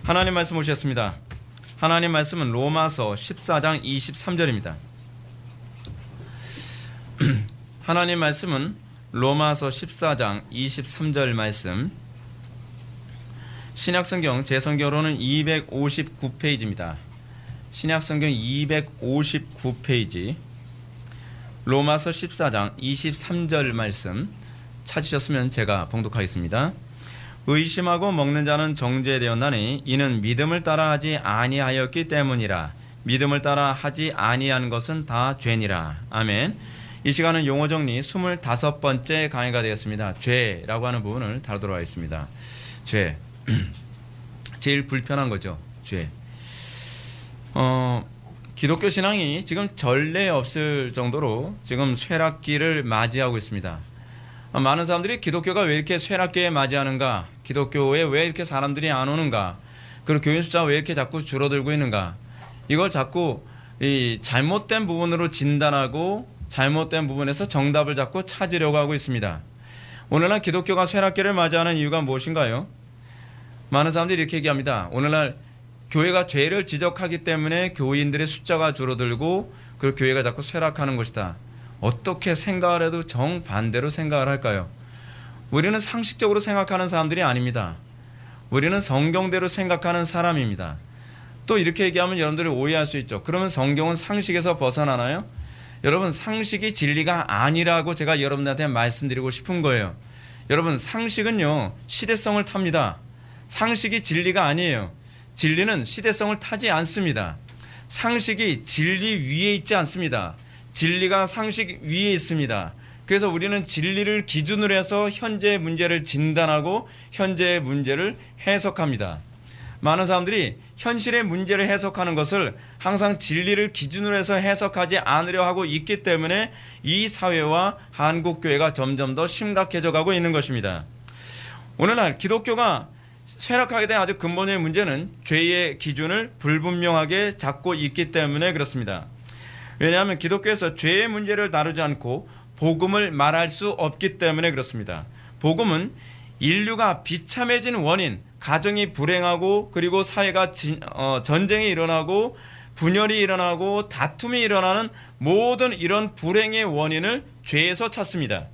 하나님 말씀 오셨습니다. 하나님 말씀은 로마서 14장 23절입니다. 하나님 말씀은 로마서 14장 23절 말씀, 신약성경 제 성경으로는 259페이지입니다. 신약성경 259페이지 로마서 14장 23절 말씀 찾으셨으면 제가 봉독하겠습니다. 의심하고 먹는 자는 정죄되었나니 이는 믿음을 따라 하지 아니하였기 때문이라. 믿음을 따라 하지 아니한 것은 다 죄니라. 아멘. 이 시간은 용어 정리 25번째 강의가 되겠습니다. 죄라고 하는 부분을 다루도록 하겠습니다. 죄. 제일 불편한 거죠. 죄. 기독교 신앙이 지금 전례 없을 정도로 지금 쇠락기를 맞이하고 있습니다. 많은 사람들이 기독교가 왜 이렇게 쇠락기에 맞이하는가, 기독교에 왜 이렇게 사람들이 안 오는가, 그리고 교인 숫자가 왜 이렇게 자꾸 줄어들고 있는가, 이걸 자꾸 이 잘못된 부분으로 진단하고 잘못된 부분에서 정답을 자꾸 찾으려고 하고 있습니다. 오늘날 기독교가 쇠락기를 맞이하는 이유가 무엇인가요? 많은 사람들이 이렇게 얘기합니다. 오늘날 교회가 죄를 지적하기 때문에 교인들의 숫자가 줄어들고 그리고 교회가 자꾸 쇠락하는 것이다. 어떻게 생각을 해도 정반대로 생각을 할까요? 우리는 상식적으로 생각하는 사람들이 아닙니다. 우리는 성경대로 생각하는 사람입니다. 또 이렇게 얘기하면 여러분들이 오해할 수 있죠. 그러면 성경은 상식에서 벗어나나요? 여러분, 상식이 진리가 아니라고 제가 여러분들한테 말씀드리고 싶은 거예요. 여러분, 상식은요 시대성을 탑니다. 상식이 진리가 아니에요. 진리는 시대성을 타지 않습니다. 상식이 진리 위에 있지 않습니다. 진리가 상식 위에 있습니다. 그래서 우리는 진리를 기준으로 해서 현재의 문제를 진단하고 현재의 문제를 해석합니다. 많은 사람들이 현실의 문제를 해석하는 것을 항상 진리를 기준으로 해서 해석하지 않으려 하고 있기 때문에 이 사회와 한국교회가 점점 더 심각해져 가고 있는 것입니다. 오늘날 기독교가 쇠락하게 된 아주 근본의 문제는 죄의 기준을 불분명하게 잡고 있기 때문에 그렇습니다. 왜냐하면 기독교에서 죄의 문제를 다루지 않고 복음을 말할 수 없기 때문에 그렇습니다. 복음은 인류가 비참해진 원인, 가정이 불행하고 그리고 사회가 전쟁이 일어나고 분열이 일어나고 다툼이 일어나는 모든 이런 불행의 원인을 죄에서 찾습니다.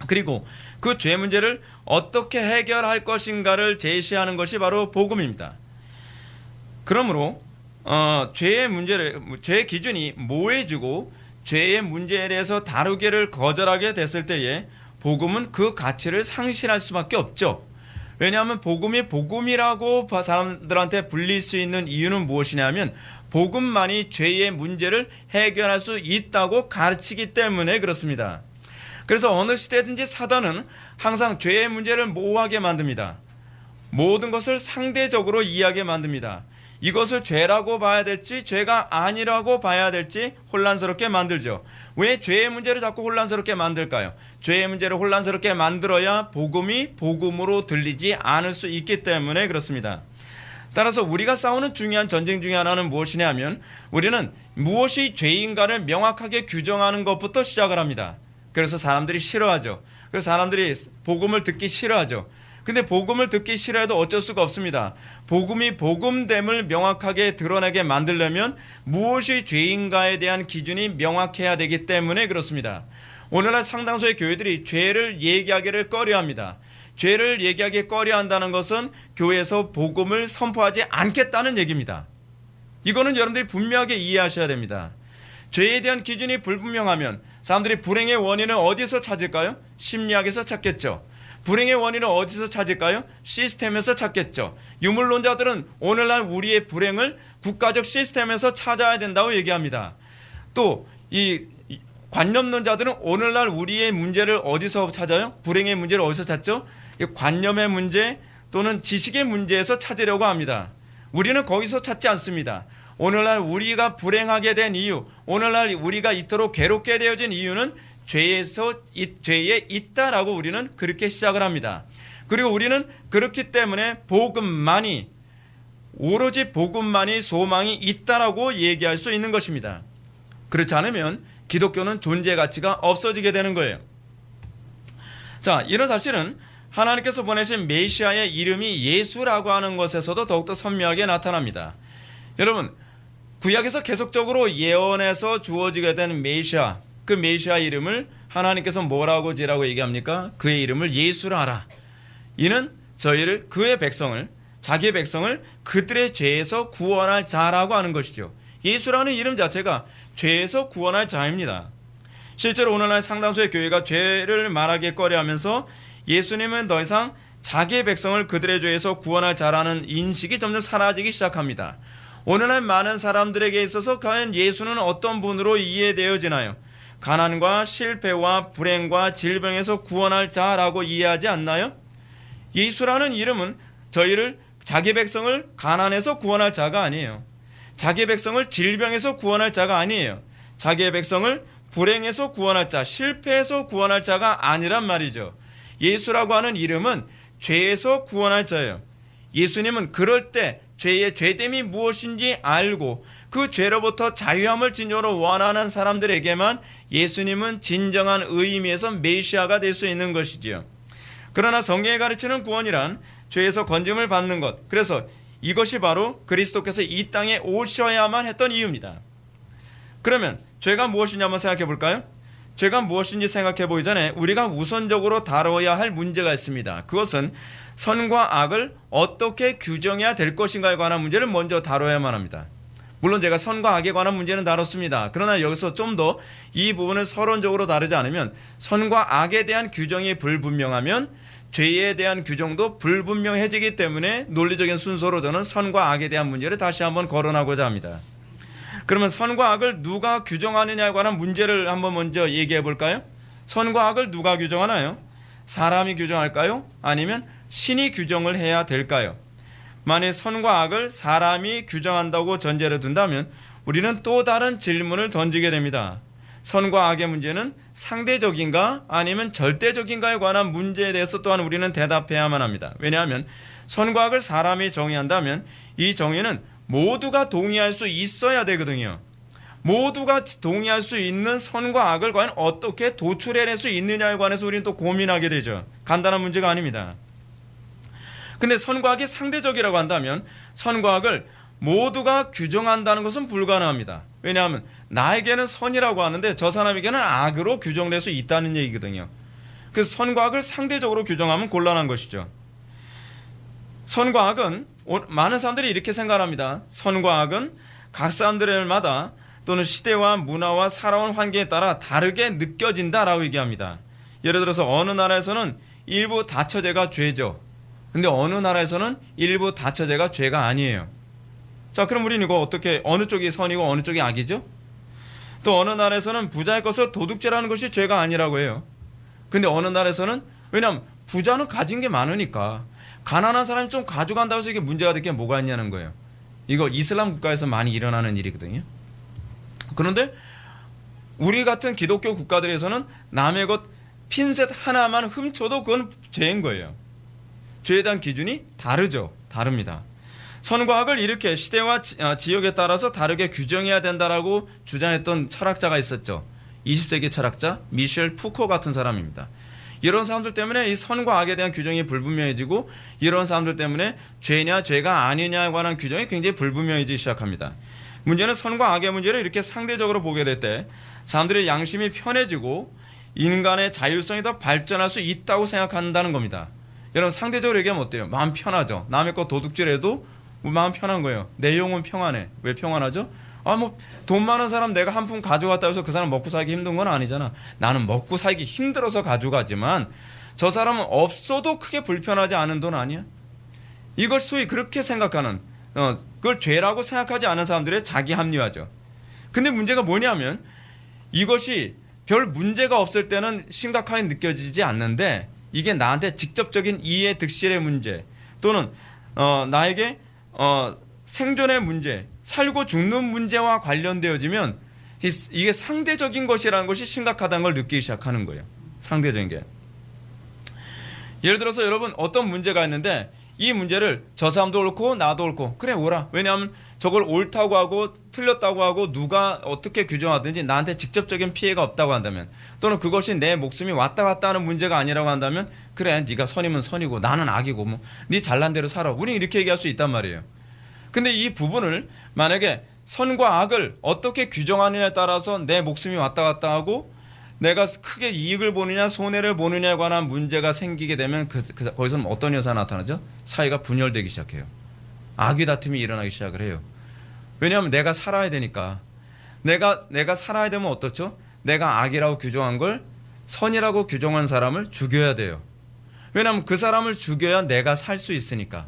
그리고 그 죄 문제를 어떻게 해결할 것인가를 제시하는 것이 바로 복음입니다. 그러므로 죄의 기준이 모호해지고 죄의 문제에 대해서 다루기를 거절하게 됐을 때에 복음은 그 가치를 상실할 수밖에 없죠. 왜냐하면 복음이 복음이라고 사람들한테 불릴 수 있는 이유는 무엇이냐면 복음만이 죄의 문제를 해결할 수 있다고 가르치기 때문에 그렇습니다. 그래서 어느 시대든지 사단은 항상 죄의 문제를 모호하게 만듭니다. 모든 것을 상대적으로 이해하게 만듭니다. 이것을 죄라고 봐야 될지 죄가 아니라고 봐야 될지 혼란스럽게 만들죠. 왜 죄의 문제를 자꾸 혼란스럽게 만들까요? 죄의 문제를 혼란스럽게 만들어야 복음이 복음으로 들리지 않을 수 있기 때문에 그렇습니다. 따라서 우리가 싸우는 중요한 전쟁 중에 하나는 무엇이냐 하면 우리는 무엇이 죄인가를 명확하게 규정하는 것부터 시작을 합니다. 그래서 사람들이 싫어하죠. 그래서 사람들이 복음을 듣기 싫어하죠. 근데 복음을 듣기 싫어해도 어쩔 수가 없습니다. 복음이 복음됨을 명확하게 드러내게 만들려면 무엇이 죄인가에 대한 기준이 명확해야 되기 때문에 그렇습니다. 오늘날 상당수의 교회들이 죄를 얘기하기를 꺼려합니다. 죄를 얘기하기 꺼려한다는 것은 교회에서 복음을 선포하지 않겠다는 얘기입니다. 이거는 여러분들이 분명하게 이해하셔야 됩니다. 죄에 대한 기준이 불분명하면 사람들이 불행의 원인을 어디서 찾을까요? 심리학에서 찾겠죠. 불행의 원인을 어디서 찾을까요? 시스템에서 찾겠죠. 유물론자들은 오늘날 우리의 불행을 국가적 시스템에서 찾아야 된다고 얘기합니다. 또 이 관념론자들은 오늘날 우리의 문제를 어디서 찾아요? 불행의 문제를 어디서 찾죠? 관념의 문제 또는 지식의 문제에서 찾으려고 합니다. 우리는 거기서 찾지 않습니다. 오늘날 우리가 불행하게 된 이유, 오늘날 우리가 이토록 괴롭게 되어진 이유는 죄에 있다라고 우리는 그렇게 시작을 합니다. 그리고 우리는 그렇기 때문에 복음만이, 오로지 복음만이 소망이 있다라고 얘기할 수 있는 것입니다. 그렇지 않으면 기독교는 존재 가치가 없어지게 되는 거예요. 자, 이런 사실은 하나님께서 보내신 메시아의 이름이 예수라고 하는 것에서도 더욱더 선명하게 나타납니다. 여러분, 구약에서 계속적으로 예언해서 주어지게 된 메시아, 그 메시아 이름을 하나님께서 뭐라고 지라고 얘기합니까? 그의 이름을 예수라 하라. 이는 저희를 그의 백성을, 자기의 백성을 그들의 죄에서 구원할 자라고 하는 것이죠. 예수라는 이름 자체가 죄에서 구원할 자입니다. 실제로 오늘날 상당수의 교회가 죄를 말하기 꺼려하면서 예수님은 더 이상 자기의 백성을 그들의 죄에서 구원할 자라는 인식이 점점 사라지기 시작합니다. 오늘날 많은 사람들에게 있어서 과연 예수는 어떤 분으로 이해되어지나요? 가난과 실패와 불행과 질병에서 구원할 자라고 이해하지 않나요? 예수라는 이름은 저희를, 자기 백성을 가난에서 구원할 자가 아니에요. 자기 백성을 질병에서 구원할 자가 아니에요. 자기의 백성을 불행에서 구원할 자, 실패에서 구원할 자가 아니란 말이죠. 예수라고 하는 이름은 죄에서 구원할 자예요. 예수님은 그럴 때 죄의 죄됨이 무엇인지 알고 그 죄로부터 자유함을 진정으로 원하는 사람들에게만 예수님은 진정한 의미에서 메시아가 될 수 있는 것이지요. 그러나 성경에 가르치는 구원이란 죄에서 건짐을 받는 것, 그래서 이것이 바로 그리스도께서 이 땅에 오셔야만 했던 이유입니다. 그러면 죄가 무엇이냐 한번 생각해 볼까요? 죄가 무엇인지 생각해 보기 전에 우리가 우선적으로 다뤄야 할 문제가 있습니다. 그것은 선과 악을 어떻게 규정해야 될 것인가에 관한 문제를 먼저 다뤄야만 합니다. 물론 제가 선과 악에 관한 문제는 다뤘습니다. 그러나 여기서 좀 더 이 부분을 서론적으로 다루지 않으면 선과 악에 대한 규정이 불분명하면 죄에 대한 규정도 불분명해지기 때문에 논리적인 순서로 저는 선과 악에 대한 문제를 다시 한번 거론하고자 합니다. 그러면 선과 악을 누가 규정하느냐에 관한 문제를 한번 먼저 얘기해 볼까요? 선과 악을 누가 규정하나요? 사람이 규정할까요? 아니면 신이 규정을 해야 될까요? 만약 선과 악을 사람이 규정한다고 전제를 둔다면 우리는 또 다른 질문을 던지게 됩니다. 선과 악의 문제는 상대적인가 아니면 절대적인가에 관한 문제에 대해서 또한 우리는 대답해야만 합니다. 왜냐하면 선과 악을 사람이 정의한다면 이 정의는 모두가 동의할 수 있어야 되거든요. 모두가 동의할 수 있는 선과 악을 과연 어떻게 도출해낼 수 있느냐에 관해서 우리는 또 고민하게 되죠. 간단한 문제가 아닙니다. 근데 선과 악이 상대적이라고 한다면 선과 악을 모두가 규정한다는 것은 불가능합니다. 왜냐하면 나에게는 선이라고 하는데 저 사람에게는 악으로 규정될 수 있다는 얘기거든요. 그래서 선과 악을 상대적으로 규정하면 곤란한 것이죠. 선과 악은 많은 사람들이 이렇게 생각합니다. 선과 악은 각 사람들마다 또는 시대와 문화와 살아온 환경에 따라 다르게 느껴진다라고 얘기합니다. 예를 들어서 어느 나라에서는 일부 다처제가 죄죠. 근데 어느 나라에서는 일부 다처제가 죄가 아니에요. 자, 그럼 우리는 이거 어떻게, 어느 쪽이 선이고 어느 쪽이 악이죠? 또 어느 나라에서는 부자의 것을 도둑질하는 것이 죄가 아니라고 해요. 근데 어느 나라에서는, 왜냐하면 부자는 가진 게 많으니까 가난한 사람이 좀 가져간다고 해서 이게 문제가 될 게 뭐가 있냐는 거예요. 이거 이슬람 국가에서 많이 일어나는 일이거든요. 그런데 우리 같은 기독교 국가들에서는 남의 것 핀셋 하나만 훔쳐도 그건 죄인 거예요. 죄에 대한 기준이 다릅니다. 선과 악을 이렇게 시대와 지역에 따라서 다르게 규정해야 된다라고 주장했던 철학자가 있었죠. 20세기 철학자 미셸 푸코 같은 사람입니다. 이런 사람들 때문에 이 선과 악에 대한 규정이 불분명해지고 이런 사람들 때문에 죄냐 죄가 아니냐에 관한 규정이 굉장히 불분명해지기 시작합니다. 문제는 선과 악의 문제를 이렇게 상대적으로 보게 될 때 사람들의 양심이 편해지고 인간의 자율성이 더 발전할 수 있다고 생각한다는 겁니다. 여러분, 상대적으로 얘기하면 어때요? 마음 편하죠. 남의 거 도둑질해도 마음 편한 거예요. 내 영혼 평안해. 왜 평안하죠? 돈 많은 사람 내가 한 푼 가져갔다 해서 그 사람 먹고 살기 힘든 건 아니잖아. 나는 먹고 살기 힘들어서 가져가지만 저 사람은 없어도 크게 불편하지 않은 돈 아니야? 이걸 소위 그렇게 생각하는, 그걸 죄라고 생각하지 않은 사람들의 자기 합리화죠. 근데 문제가 뭐냐면 이것이 별 문제가 없을 때는 심각하게 느껴지지 않는데 이게 나한테 직접적인 이해 득실의 문제 또는 나에게 생존의 문제, 살고 죽는 문제와 관련되어지면 이게 상대적인 것이라는 것이 심각하다는 걸 느끼기 시작하는 거예요. 상대적인 게. 예를 들어서 여러분 어떤 문제가 있는데 이 문제를 저 사람도 옳고 나도 옳고 그래 오라. 왜냐하면 저걸 옳다고 하고 틀렸다고 하고 누가 어떻게 규정하든지 나한테 직접적인 피해가 없다고 한다면, 또는 그것이 내 목숨이 왔다 갔다 하는 문제가 아니라고 한다면, 그래 네가 선이면 선이고 나는 악이고 뭐 네 잘난 대로 살아. 우리 이렇게 얘기할 수 있단 말이에요. 근데 이 부분을 만약에 선과 악을 어떻게 규정하느냐에 따라서 내 목숨이 왔다 갔다 하고 내가 크게 이익을 보느냐 손해를 보느냐에 관한 문제가 생기게 되면 거기서 어떤 현상이 나타나죠? 사회가 분열되기 시작해요. 악의 다툼이 일어나기 시작을 해요. 왜냐하면 내가 살아야 되니까. 내가 살아야 되면 어떻죠? 내가 악이라고 규정한 걸 선이라고 규정한 사람을 죽여야 돼요. 왜냐하면 그 사람을 죽여야 내가 살 수 있으니까.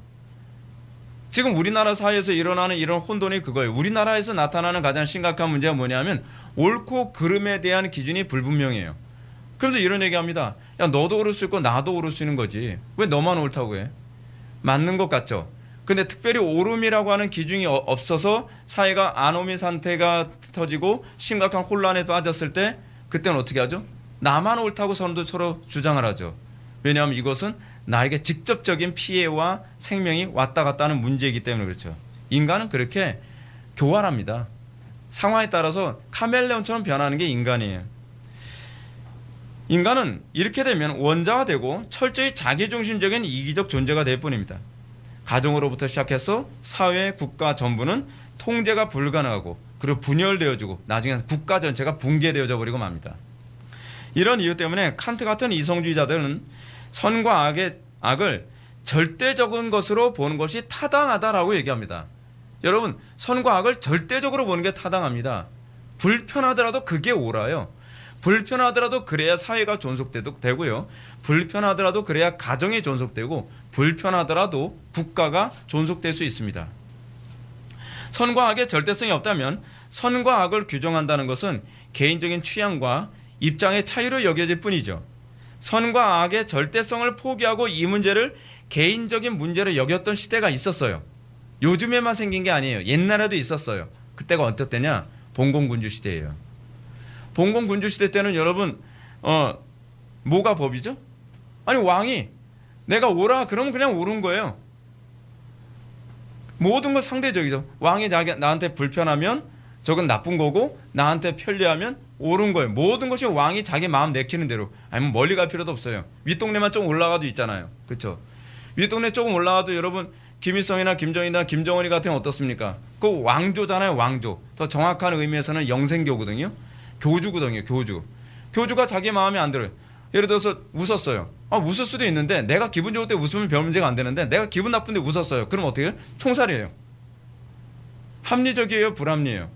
지금 우리나라 사회에서 일어나는 이런 혼돈이 그거예요. 우리나라에서 나타나는 가장 심각한 문제가 뭐냐면 옳고 그름에 대한 기준이 불분명해요. 그래서 이런 얘기합니다. 야 너도 오를 수 있고 나도 오를 수 있는 거지. 왜 너만 옳다고 해? 맞는 것 같죠? 근데 특별히 옳음이라고 하는 기준이 없어서 사회가 아노미 상태가 터지고 심각한 혼란에 빠졌을 때 그때는 어떻게 하죠? 나만 옳다고 서로 주장을 하죠. 왜냐하면 이것은 나에게 직접적인 피해와 생명이 왔다 갔다 하는 문제이기 때문에 그렇죠. 인간은 그렇게 교활합니다. 상황에 따라서 카멜레온처럼 변하는 게 인간이에요. 인간은 이렇게 되면 원자가 되고 철저히 자기중심적인 이기적 존재가 될 뿐입니다. 가정으로부터 시작해서 사회, 국가 전부는 통제가 불가능하고 그리고 분열되어지고 나중에 국가 전체가 붕괴되어져 버리고 맙니다. 이런 이유 때문에 칸트 같은 이성주의자들은 선과 악을 절대적인 것으로 보는 것이 타당하다라고 얘기합니다. 여러분, 선과 악을 절대적으로 보는 게 타당합니다. 불편하더라도 그게 옳아요. 불편하더라도 그래야 사회가 존속되고요. 불편하더라도 그래야 가정이 존속되고 불편하더라도 국가가 존속될 수 있습니다. 선과 악의 절대성이 없다면 선과 악을 규정한다는 것은 개인적인 취향과 입장의 차이로 여겨질 뿐이죠. 선과 악의 절대성을 포기하고 이 문제를 개인적인 문제로 여겼던 시대가 있었어요. 요즘에만 생긴 게 아니에요. 옛날에도 있었어요. 그때가 어떤 때냐? 봉건군주 시대예요. 봉건군주 시대 때는 여러분 뭐가 법이죠? 아니 왕이 내가 오라 그러면 그냥 옳은 거예요. 모든 건 상대적이죠. 왕이 나한테 불편하면 저건 나쁜 거고 나한테 편리하면 옳은 거예요. 모든 것이 왕이 자기 마음 내키는 대로. 아니면 멀리 갈 필요도 없어요. 윗동네만 좀 올라가도 있잖아요. 그렇죠? 윗동네 조금 올라가도 여러분 김일성이나 김정일이나 김정은이 같은 건 어떻습니까? 그 왕조잖아요. 왕조. 더 정확한 의미에서는 영생교거든요. 교주거든요. 교주가 자기 마음에 안 들어요. 예를 들어서 웃었어요. 웃을 수도 있는데 내가 기분 좋을 때 웃으면 별 문제가 안 되는데 내가 기분 나쁜데 웃었어요. 그럼 어떻게 해요? 총살이에요. 합리적이에요? 불합리해요?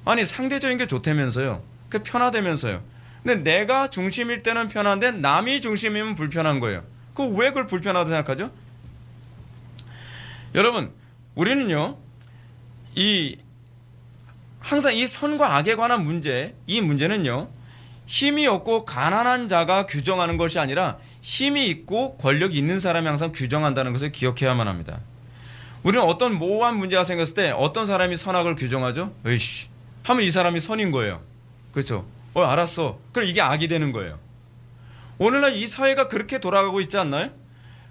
아니 상대적인 게 좋다면서요. 그 편하다면서요. 근데 내가 중심일 때는 편한데 남이 중심이면 불편한 거예요. 왜 그걸 불편하다고 생각하죠? 여러분 우리는요 항상 이 선과 악에 관한 문제, 이 문제는요 힘이 없고 가난한 자가 규정하는 것이 아니라 힘이 있고 권력이 있는 사람이 항상 규정한다는 것을 기억해야만 합니다. 우리는 어떤 모호한 문제가 생겼을 때 어떤 사람이 선악을 규정하죠? 으이씨 하면 이 사람이 선인 거예요. 그렇죠? 알았어. 그럼 이게 악이 되는 거예요. 오늘날 이 사회가 그렇게 돌아가고 있지 않나요?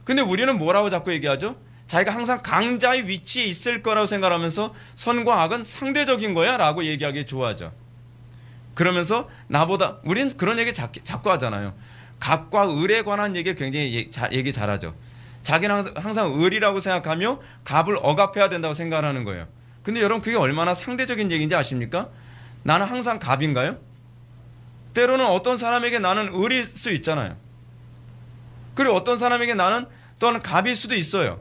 근데 우리는 뭐라고 자꾸 얘기하죠? 자기가 항상 강자의 위치에 있을 거라고 생각하면서 선과 악은 상대적인 거야 라고 얘기하기 좋아하죠. 그러면서 나보다 우리는 그런 얘기 자꾸 하잖아요. 갑과 을에 관한 얘기 굉장히 얘기 잘하죠. 자기는 항상 을이라고 생각하며 갑을 억압해야 된다고 생각하는 거예요. 근데 여러분 그게 얼마나 상대적인 얘기인지 아십니까? 나는 항상 갑인가요? 때로는 어떤 사람에게 나는 을일 수 있잖아요. 그리고 어떤 사람에게 나는 또한 갑일 수도 있어요.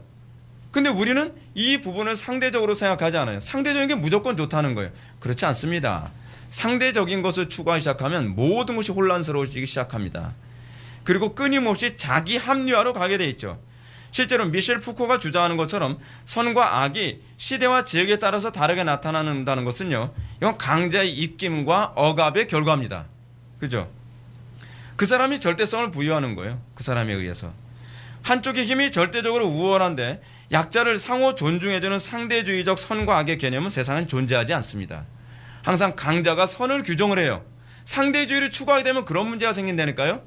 근데 우리는 이 부분을 상대적으로 생각하지 않아요. 상대적인 게 무조건 좋다는 거예요. 그렇지 않습니다. 상대적인 것을 추구하기 시작하면 모든 것이 혼란스러워지기 시작합니다. 그리고 끊임없이 자기 합리화로 가게 돼 있죠. 실제로 미셸 푸코가 주장하는 것처럼 선과 악이 시대와 지역에 따라서 다르게 나타난다는 것은요, 이건 강자의 입김과 억압의 결과입니다. 그죠? 그 사람이 절대성을 부여하는 거예요. 그 사람에 의해서. 한쪽의 힘이 절대적으로 우월한데 약자를 상호 존중해주는 상대주의적 선과 악의 개념은 세상엔 존재하지 않습니다. 항상 강자가 선을 규정을 해요. 상대주의를 추구하게 되면 그런 문제가 생긴다니까요.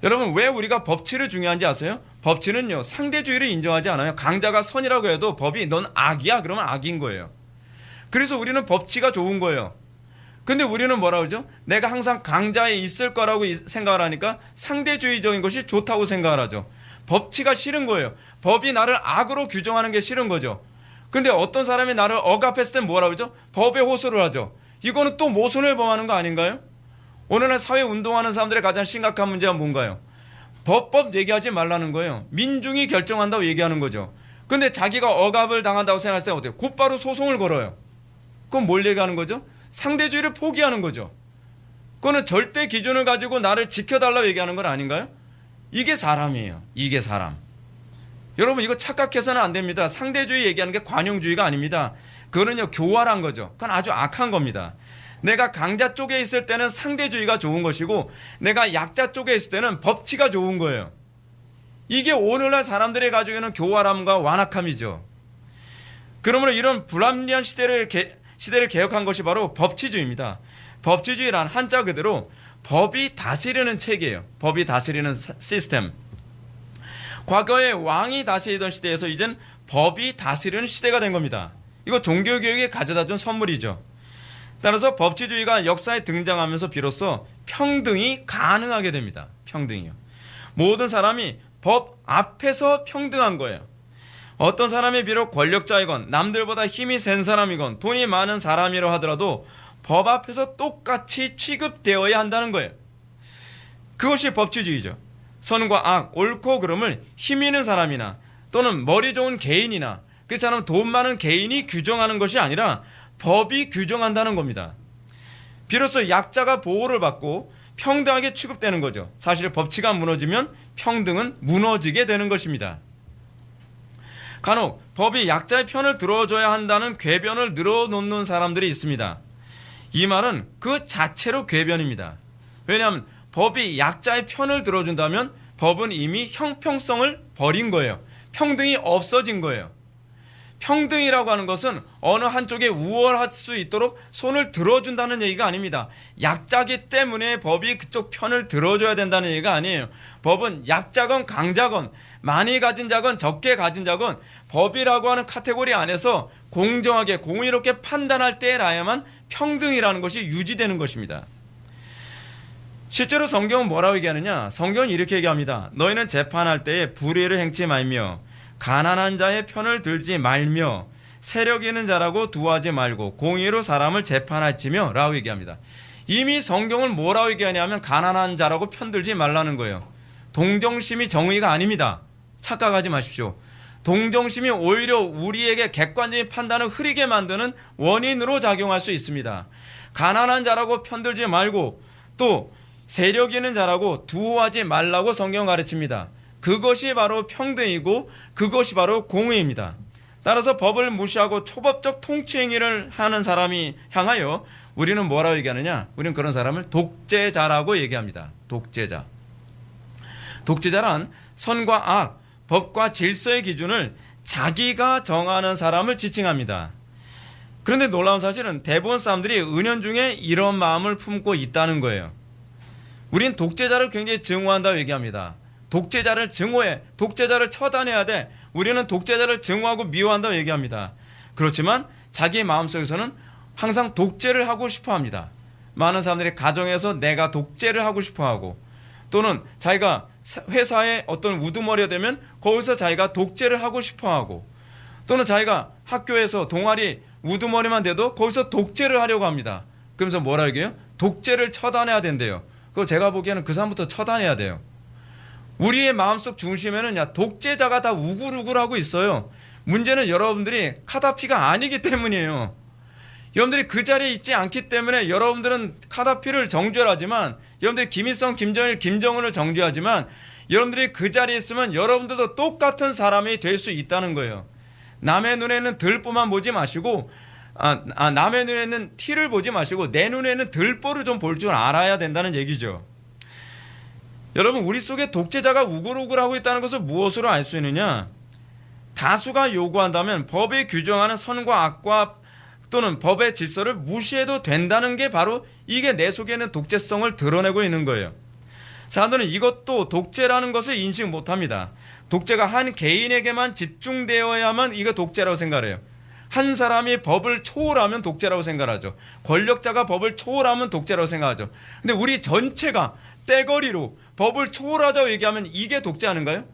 여러분 왜 우리가 법치를 중요한지 아세요? 법치는요 상대주의를 인정하지 않아요. 강자가 선이라고 해도 법이 넌 악이야 그러면 악인 거예요. 그래서 우리는 법치가 좋은 거예요. 근데 우리는 뭐라 그러죠? 내가 항상 강자에 있을 거라고 생각을 하니까 상대주의적인 것이 좋다고 생각을 하죠. 법치가 싫은 거예요. 법이 나를 악으로 규정하는 게 싫은 거죠. 근데 어떤 사람이 나를 억압했을 땐 뭐라 그러죠? 법에 호소를 하죠. 이거는 또 모순을 범하는 거 아닌가요? 오늘날 사회 운동하는 사람들의 가장 심각한 문제가 뭔가요? 법 얘기하지 말라는 거예요. 민중이 결정한다고 얘기하는 거죠. 근데 자기가 억압을 당한다고 생각했을 때 어때요? 곧바로 소송을 걸어요. 그럼 뭘 얘기하는 거죠? 상대주의를 포기하는 거죠. 그거는 절대 기준을 가지고 나를 지켜달라고 얘기하는 건 아닌가요? 이게 사람이에요. 이게 사람. 여러분 이거 착각해서는 안 됩니다. 상대주의 얘기하는 게 관용주의가 아닙니다. 그거는요 교활한 거죠. 그건 아주 악한 겁니다. 내가 강자 쪽에 있을 때는 상대주의가 좋은 것이고 내가 약자 쪽에 있을 때는 법치가 좋은 거예요. 이게 오늘날 사람들이 가지고 있는 교활함과 완악함이죠. 그러므로 이런 불합리한 시대를 개혁한 것이 바로 법치주의입니다. 법치주의란 한자 그대로 법이 다스리는 체계예요. 법이 다스리는 시스템. 과거에 왕이 다스리던 시대에서 이젠 법이 다스리는 시대가 된 겁니다. 이거 종교교육이 가져다 준 선물이죠. 따라서 법치주의가 역사에 등장하면서 비로소 평등이 가능하게 됩니다. 평등이요. 모든 사람이 법 앞에서 평등한 거예요. 어떤 사람이 비록 권력자이건 남들보다 힘이 센 사람이건 돈이 많은 사람이라 하더라도 법 앞에서 똑같이 취급되어야 한다는 거예요. 그것이 법치주의죠. 선과 악, 옳고 그름을 힘 있는 사람이나 또는 머리 좋은 개인이나 그렇지 않으면 돈 많은 개인이 규정하는 것이 아니라 법이 규정한다는 겁니다. 비로소 약자가 보호를 받고 평등하게 취급되는 거죠. 사실 법치가 무너지면 평등은 무너지게 되는 것입니다. 간혹 법이 약자의 편을 들어줘야 한다는 궤변을 늘어놓는 사람들이 있습니다. 이 말은 그 자체로 궤변입니다. 왜냐하면 법이 약자의 편을 들어준다면 법은 이미 형평성을 버린 거예요. 평등이 없어진 거예요. 평등이라고 하는 것은 어느 한쪽에 우월할 수 있도록 손을 들어준다는 얘기가 아닙니다. 약자기 때문에 법이 그쪽 편을 들어줘야 된다는 얘기가 아니에요. 법은 약자건 강자건 많이 가진 자건 적게 가진 자건 법이라고 하는 카테고리 안에서 공정하게 공의롭게 판단할 때라야만 평등이라는 것이 유지되는 것입니다. 실제로 성경은 뭐라고 얘기하느냐? 성경은 이렇게 얘기합니다. 너희는 재판할 때에 불의를 행치 말며 가난한 자의 편을 들지 말며 세력 있는 자라고 두하지 말고 공의로 사람을 재판할지며 라고 얘기합니다. 이미 성경은 뭐라고 얘기하냐면 가난한 자라고 편들지 말라는 거예요. 동정심이 정의가 아닙니다. 착각하지 마십시오. 동정심이 오히려 우리에게 객관적인 판단을 흐리게 만드는 원인으로 작용할 수 있습니다. 가난한 자라고 편들지 말고 또 세력 있는 자라고 두하지 말라고 성경 가르칩니다. 그것이 바로 평등이고 그것이 바로 공의입니다. 따라서 법을 무시하고 초법적 통치행위를 하는 사람이 향하여 우리는 뭐라고 얘기하느냐? 우리는 그런 사람을 독재자라고 얘기합니다. 독재자. 독재자란 선과 악, 법과 질서의 기준을 자기가 정하는 사람을 지칭합니다. 그런데 놀라운 사실은 대부분 사람들이 은연중에 이런 마음을 품고 있다는 거예요. 우린 독재자를 굉장히 증오한다고 얘기합니다. 독재자를 증오해. 독재자를 처단해야 돼. 우리는 독재자를 증오하고 미워한다고 얘기합니다. 그렇지만 자기 마음속에서는 항상 독재를 하고 싶어 합니다. 많은 사람들이 가정에서 내가 독재를 하고 싶어 하고 또는 자기가 회사에 어떤 우두머리가 되면 거기서 자기가 독재를 하고 싶어 하고 또는 자기가 학교에서 동아리 우두머리만 돼도 거기서 독재를 하려고 합니다. 그러면서 뭐라 얘기해요? 독재를 처단해야 된대요. 그거 제가 보기에는 그 사람부터 처단해야 돼요. 우리의 마음속 중심에는 독재자가 다 우글우글하고 있어요. 문제는 여러분들이 카다피가 아니기 때문이에요. 여러분들이 그 자리에 있지 않기 때문에 여러분들은 카다피를 정죄하지만 여러분들이 김일성, 김정일, 김정은을 정죄하지만 여러분들이 그 자리에 있으면 여러분들도 똑같은 사람이 될 수 있다는 거예요. 남의 눈에는 들보만 보지 마시고 남의 눈에는 티를 보지 마시고 내 눈에는 들보를 좀 볼 줄 알아야 된다는 얘기죠. 여러분 우리 속에 독재자가 우글우글하고 있다는 것을 무엇으로 알 수 있느냐? 다수가 요구한다면 법에 규정하는 선과 악과 또는 법의 질서를 무시해도 된다는 게 바로 이게 내 속에 있는 독재성을 드러내고 있는 거예요. 사람들은 이것도 독재라는 것을 인식 못합니다. 독재가 한 개인에게만 집중되어야만 이거 독재라고 생각해요. 한 사람이 법을 초월하면 독재라고 생각하죠. 권력자가 법을 초월하면 독재라고 생각하죠. 근데 우리 전체가 떼거리로 법을 초월하자고 얘기하면 이게 독재 아닌가요?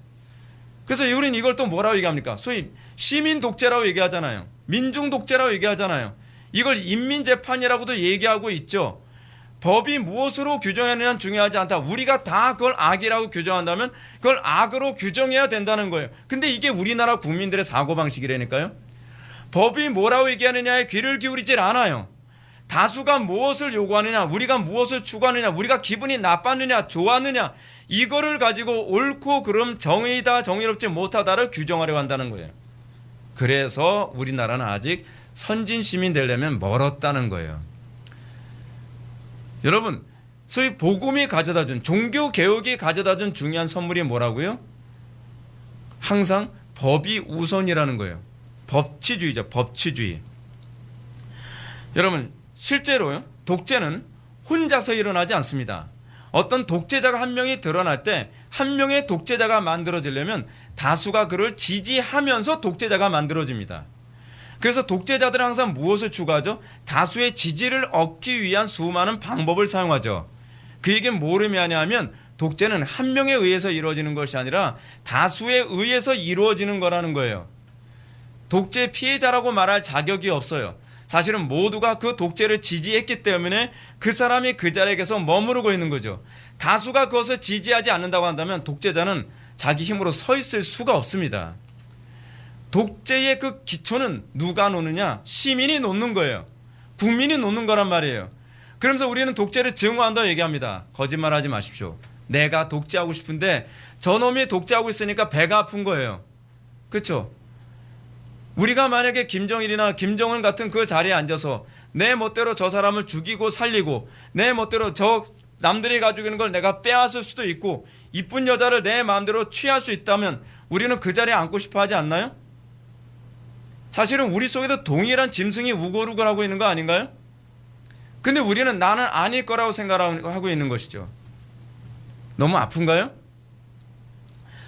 그래서 우리는 이걸 또 뭐라고 얘기합니까? 소위 시민 독재라고 얘기하잖아요. 민중 독재라고 얘기하잖아요. 이걸 인민재판이라고도 얘기하고 있죠. 법이 무엇으로 규정하느냐는 중요하지 않다. 우리가 다 그걸 악이라고 규정한다면 그걸 악으로 규정해야 된다는 거예요. 근데 이게 우리나라 국민들의 사고방식이라니까요. 법이 뭐라고 얘기하느냐에 귀를 기울이질 않아요. 다수가 무엇을 요구하느냐, 우리가 무엇을 추구하느냐, 우리가 기분이 나빴느냐 좋았느냐, 이거를 가지고 옳고 그름 정의다 정의롭지 못하다를 규정하려고 한다는 거예요. 그래서 우리나라는 아직 선진 시민 되려면 멀었다는 거예요. 여러분, 소위 복음이 가져다준, 종교개혁이 가져다준 중요한 선물이 뭐라고요? 항상 법이 우선이라는 거예요. 법치주의죠. 법치주의. 여러분, 실제로요, 독재는 혼자서 일어나지 않습니다. 어떤 독재자가 한 명이 드러날 때 한 명의 독재자가 만들어지려면 다수가 그를 지지하면서 독재자가 만들어집니다. 그래서 독재자들은 항상 무엇을 추구하죠? 다수의 지지를 얻기 위한 수많은 방법을 사용하죠. 그 얘기는 뭘 의미하냐면 독재는 한 명에 의해서 이루어지는 것이 아니라 다수에 의해서 이루어지는 거라는 거예요. 독재 피해자라고 말할 자격이 없어요. 사실은 모두가 그 독재를 지지했기 때문에 그 사람이 그 자리에 계속 머무르고 있는 거죠. 다수가 그것을 지지하지 않는다고 한다면 독재자는 자기 힘으로 서 있을 수가 없습니다. 독재의 그 기초는 누가 놓느냐? 시민이 놓는 거예요. 국민이 놓는 거란 말이에요. 그러면서 우리는 독재를 증오한다고 얘기합니다. 거짓말하지 마십시오. 내가 독재하고 싶은데 저놈이 독재하고 있으니까 배가 아픈 거예요. 그렇죠? 우리가 만약에 김정일이나 김정은 같은 그 자리에 앉아서 내 멋대로 저 사람을 죽이고 살리고 내 멋대로 저 남들이 가지고 있는 걸 내가 빼앗을 수도 있고 이쁜 여자를 내 마음대로 취할 수 있다면 우리는 그 자리에 앉고 싶어 하지 않나요? 사실은 우리 속에도 동일한 짐승이 우글우글하고 있는 거 아닌가요? 근데 우리는 나는 아닐 거라고 생각하고 있는 것이죠. 너무 아픈가요?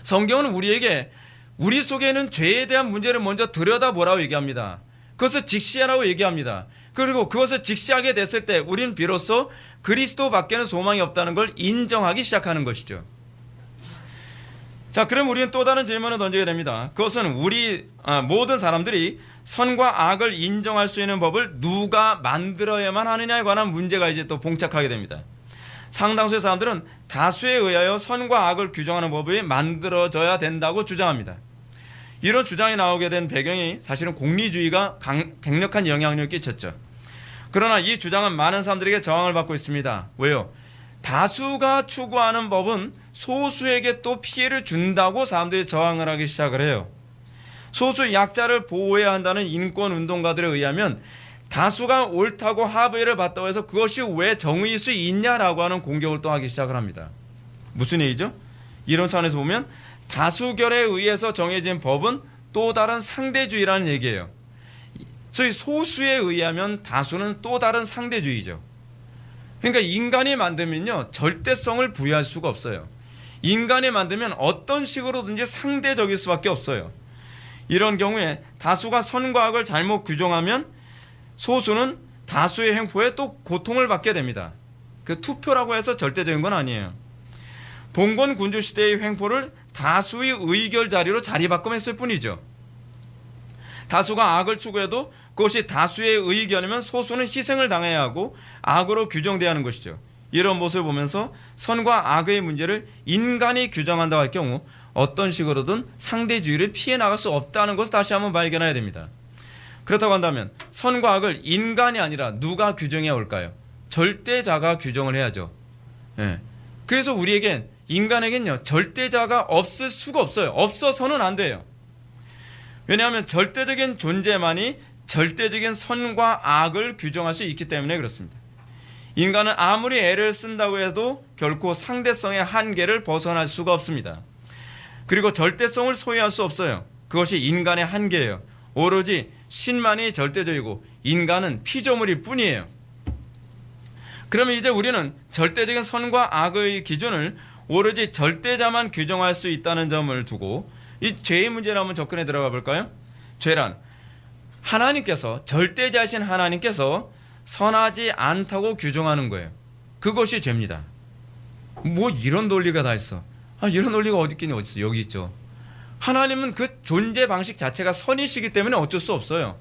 성경은 우리에게 우리 속에 있는 죄에 대한 문제를 먼저 들여다보라고 얘기합니다. 그것을 직시하라고 얘기합니다. 그리고 그것을 직시하게 됐을 때 우리는 비로소 그리스도 밖에는 소망이 없다는 걸 인정하기 시작하는 것이죠. 자, 그럼 우리는 또 다른 질문을 던져야 됩니다. 그것은 우리 모든 사람들이 선과 악을 인정할 수 있는 법을 누가 만들어야만 하느냐에 관한 문제가 이제 또 봉착하게 됩니다. 상당수의 사람들은 다수에 의하여 선과 악을 규정하는 법이 만들어져야 된다고 주장합니다. 이런 주장이 나오게 된 배경이 사실은 공리주의가 강력한 영향력을 끼쳤죠. 그러나 이 주장은 많은 사람들에게 저항을 받고 있습니다. 왜요? 다수가 추구하는 법은 소수에게 또 피해를 준다고 사람들이 저항을 하기 시작을 해요. 소수 약자를 보호해야 한다는 인권운동가들에 의하면 다수가 옳다고 합의를 봤다고 해서 그것이 왜 정의일 수 있냐라고 하는 공격을 또 하기 시작을 합니다. 무슨 얘기죠? 이런 차원에서 보면 다수결에 의해서 정해진 법은 또 다른 상대주의라는 얘기예요. 소위 소수에 의하면 다수는 또 다른 상대주의죠. 그러니까 인간이 만들면요, 절대성을 부여할 수가 없어요. 인간이 만들면 어떤 식으로든지 상대적일 수밖에 없어요. 이런 경우에 다수가 선과 악을 잘못 규정하면 소수는 다수의 행포에 또 고통을 받게 됩니다. 그 투표라고 해서 절대적인 건 아니에요. 봉건 군주 시대의 횡포를 다수의 의결 자리로 자리바꿈했을 뿐이죠. 다수가 악을 추구해도 그것이 다수의 의견이면 소수는 희생을 당해야 하고 악으로 규정돼야 하는 것이죠. 이런 모습을 보면서 선과 악의 문제를 인간이 규정한다고 할 경우 어떤 식으로든 상대주의를 피해 나갈 수 없다는 것을 다시 한번 발견해야 됩니다. 그렇다고 한다면 선과 악을 인간이 아니라 누가 규정해야 올까요? 절대자가 규정을 해야죠. 그래서 우리에겐 인간에겐요, 절대자가 없을 수가 없어요. 없어서는 안 돼요. 왜냐하면 절대적인 존재만이 절대적인 선과 악을 규정할 수 있기 때문에 그렇습니다. 인간은 아무리 애를 쓴다고 해도 결코 상대성의 한계를 벗어날 수가 없습니다. 그리고 절대성을 소유할 수 없어요. 그것이 인간의 한계예요. 오로지 신만이 절대적이고 인간은 피조물일 뿐이에요. 그러면 이제 우리는 절대적인 선과 악의 기준을 오로지 절대자만 규정할 수 있다는 점을 두고 이 죄의 문제를 한번 접근해 들어가 볼까요? 죄란 하나님께서, 절대자신 하나님께서 선하지 않다고 규정하는 거예요. 그것이 죄입니다. 뭐 이런 논리가 다 있어. 이런 논리가 어디 있겠니? 어디 있어? 여기 있죠. 하나님은 그 존재 방식 자체가 선이시기 때문에 어쩔 수 없어요.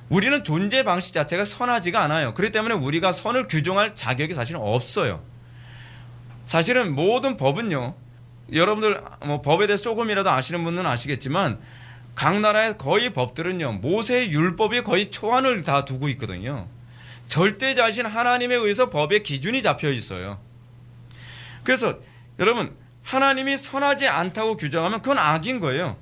우리는 존재 방식 자체가 선하지가 않아요. 그렇기 때문에 우리가 선을 규정할 자격이 사실은 없어요. 사실은 모든 법은요, 여러분들 뭐 법에 대해서 조금이라도 아시는 분은 아시겠지만 각 나라의 거의 법들은요, 모세의 율법이 거의 초안을 다 두고 있거든요. 절대자신 하나님에 의해서 법의 기준이 잡혀 있어요. 그래서 여러분, 하나님이 선하지 않다고 규정하면 그건 악인 거예요.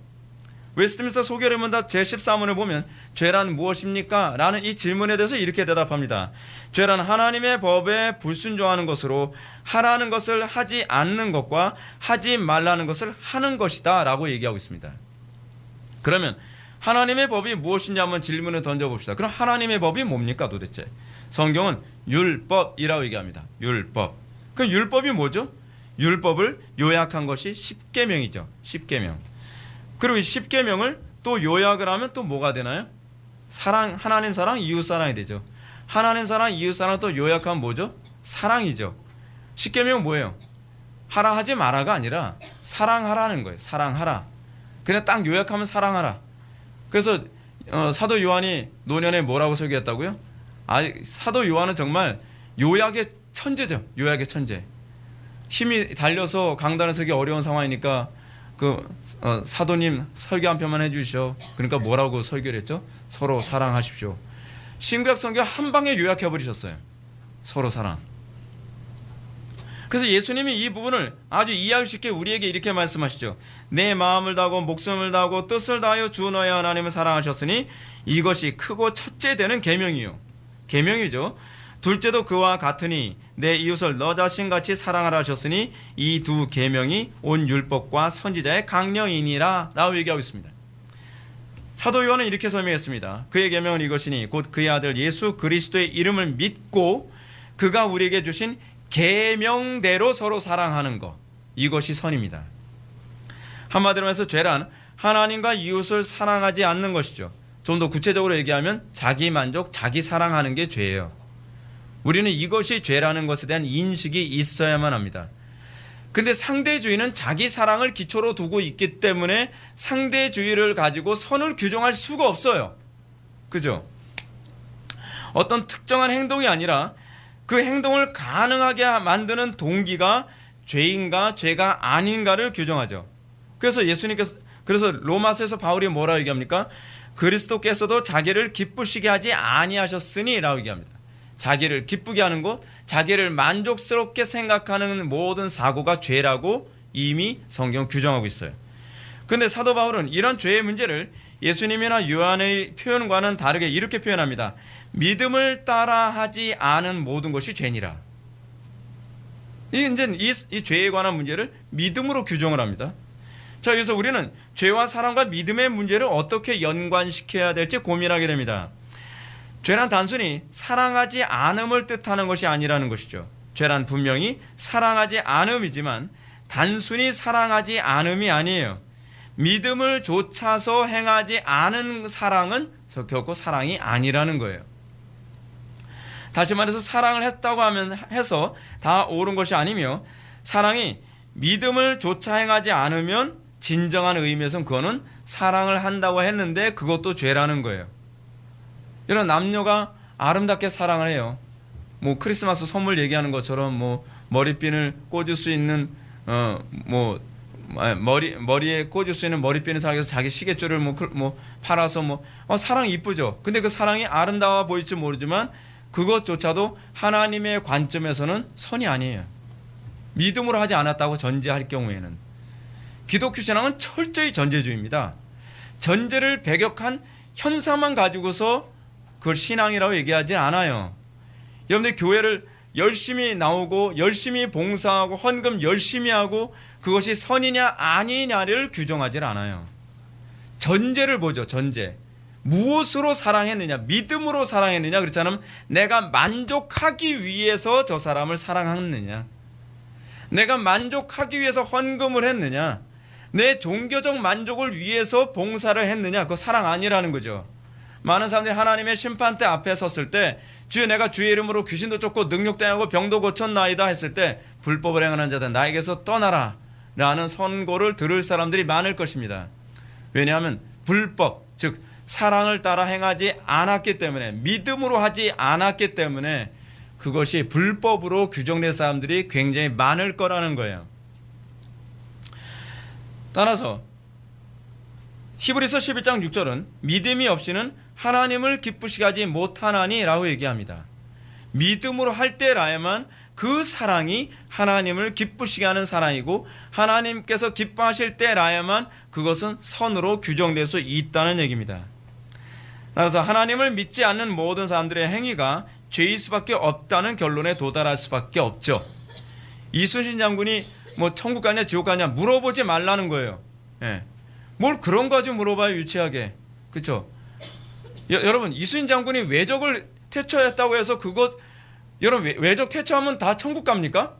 웨스트민스터 소결의문답 제13원을 보면 죄란 무엇입니까? 라는 이 질문에 대해서 이렇게 대답합니다. 죄란 하나님의 법에 불순종하는 것으로 하라는 것을 하지 않는 것과 하지 말라는 것을 하는 것이다 라고 얘기하고 있습니다. 그러면 하나님의 법이 무엇인지 한번 질문을 던져봅시다. 그럼 하나님의 법이 뭡니까 도대체? 성경은 율법이라고 얘기합니다. 율법. 그럼 율법이 뭐죠? 율법을 요약한 것이 십계명이죠. 십계명. 그리고 이 십계명을 또 요약을 하면 또 뭐가 되나요? 사랑, 하나님 사랑, 이웃 사랑이 되죠. 하나님 사랑, 이웃 사랑 또 요약하면 뭐죠? 사랑이죠. 십계명은 뭐예요? 하라 하지 마라가 아니라 사랑하라는 거예요. 사랑하라. 그냥 딱 요약하면 사랑하라. 그래서 사도 요한이 노년에 뭐라고 설교했다고요? 사도 요한은 정말 요약의 천재죠. 요약의 천재. 힘이 달려서 강단에 서기 어려운 상황이니까 사도님 설교 한 편만 해주시오. 그러니까 뭐라고 설교를 했죠? 서로 사랑하십시오. 신구약 성경 한 방에 요약해 버리셨어요. 서로 사랑. 그래서 예수님이 이 부분을 아주 이해하기 쉽게 우리에게 이렇게 말씀하시죠. 내 마음을 다하고 목숨을 다하고 뜻을 다하여 주 너의 하나님을 사랑하셨으니 이것이 크고 첫째 되는 계명이요. 계명이죠. 둘째도 그와 같으니 내 이웃을 너 자신같이 사랑하라 하셨으니 이 두 계명이 온 율법과 선지자의 강령이니라 라고 얘기하고 있습니다. 사도 요한은 이렇게 설명했습니다. 그의 계명은 이것이니 곧 그의 아들 예수 그리스도의 이름을 믿고 그가 우리에게 주신 계명대로 서로 사랑하는 것, 이것이 선입니다. 한마디로 해서 죄란 하나님과 이웃을 사랑하지 않는 것이죠. 좀 더 구체적으로 얘기하면 자기 만족, 자기 사랑하는 게 죄예요. 우리는 이것이 죄라는 것에 대한 인식이 있어야만 합니다. 근데 상대주의는 자기 사랑을 기초로 두고 있기 때문에 상대주의를 가지고 선을 규정할 수가 없어요. 그죠? 어떤 특정한 행동이 아니라 그 행동을 가능하게 만드는 동기가 죄인가 죄가 아닌가를 규정하죠. 그래서 그래서 로마서에서 바울이 뭐라고 얘기합니까? 그리스도께서도 자기를 기쁘시게 하지 아니하셨으니 라고 얘기합니다. 자기를 기쁘게 하는 것, 자기를 만족스럽게 생각하는 모든 사고가 죄라고 이미 성경 규정하고 있어요. 그런데 사도 바울은 이런 죄의 문제를 예수님이나 요한의 표현과는 다르게 이렇게 표현합니다. 믿음을 따라하지 않은 모든 것이 죄니라. 이제 이 죄에 관한 문제를 믿음으로 규정을 합니다. 자, 그래서 우리는 죄와 사랑과 믿음의 문제를 어떻게 연관시켜야 될지 고민하게 됩니다. 죄란 단순히 사랑하지 않음을 뜻하는 것이 아니라는 것이죠. 죄란 분명히 사랑하지 않음이지만 단순히 사랑하지 않음이 아니에요. 믿음을 좇아서 행하지 않은 사랑은 결코 사랑이 아니라는 거예요. 다시 말해서 사랑을 했다고 해서 다 옳은 것이 아니며, 사랑이 믿음을 좇아 행하지 않으면 진정한 의미에서는 그거는 사랑을 한다고 했는데 그것도 죄라는 거예요. 이런 남녀가 아름답게 사랑을 해요. 뭐 크리스마스 선물 얘기하는 것처럼 뭐 머리핀을 꽂을 수 있는 머리에 꽂을 수 있는 머리핀을 사서 자기 시계줄을 뭐 팔아서 사랑 이쁘죠. 근데 그 사랑이 아름다워 보일지 모르지만 그것조차도 하나님의 관점에서는 선이 아니에요. 믿음으로 하지 않았다고 전제할 경우에는. 기독교 신앙은 철저히 전제주의입니다. 전제를 배격한 현상만 가지고서 그걸 신앙이라고 얘기하지 않아요. 여러분들 교회를 열심히 나오고 열심히 봉사하고 헌금 열심히 하고 그것이 선이냐 아니냐를 규정하지 않아요. 전제를 보죠. 전제. 무엇으로 사랑했느냐, 믿음으로 사랑했느냐, 그렇지 않으면 내가 만족하기 위해서 저 사람을 사랑했느냐. 내가 만족하기 위해서 헌금을 했느냐, 내 종교적 만족을 위해서 봉사를 했느냐, 그거 사랑 아니라는 거죠. 많은 사람들이 하나님의 심판대 앞에 섰을 때 주여 내가 주의 이름으로 귀신도 쫓고 능력당하고 병도 고쳤나이다 했을 때 불법을 행하는 자들 나에게서 떠나라 라는 선고를 들을 사람들이 많을 것입니다. 왜냐하면 불법, 즉 사랑을 따라 행하지 않았기 때문에, 믿음으로 하지 않았기 때문에 그것이 불법으로 규정된 사람들이 굉장히 많을 거라는 거예요. 따라서 히브리서 11장 6절은 믿음이 없이는 하나님을 기쁘시게 하지 못하나니 라고 얘기합니다. 믿음으로 할 때라야만 그 사랑이 하나님을 기쁘시게 하는 사랑이고, 하나님께서 기뻐하실 때라야만 그것은 선으로 규정될 수 있다는 얘기입니다. 따라서 하나님을 믿지 않는 모든 사람들의 행위가 죄일 수밖에 없다는 결론에 도달할 수밖에 없죠. 이순신 장군이 뭐 천국 가냐 지옥 가냐 물어보지 말라는 거예요. 예. 뭘 그런 거 가지고 물어봐요, 유치하게. 그렇죠? 여러분, 이순신 장군이 외적을 퇴처했다고 해서 그것, 여러분 외적 퇴처하면 다 천국 갑니까?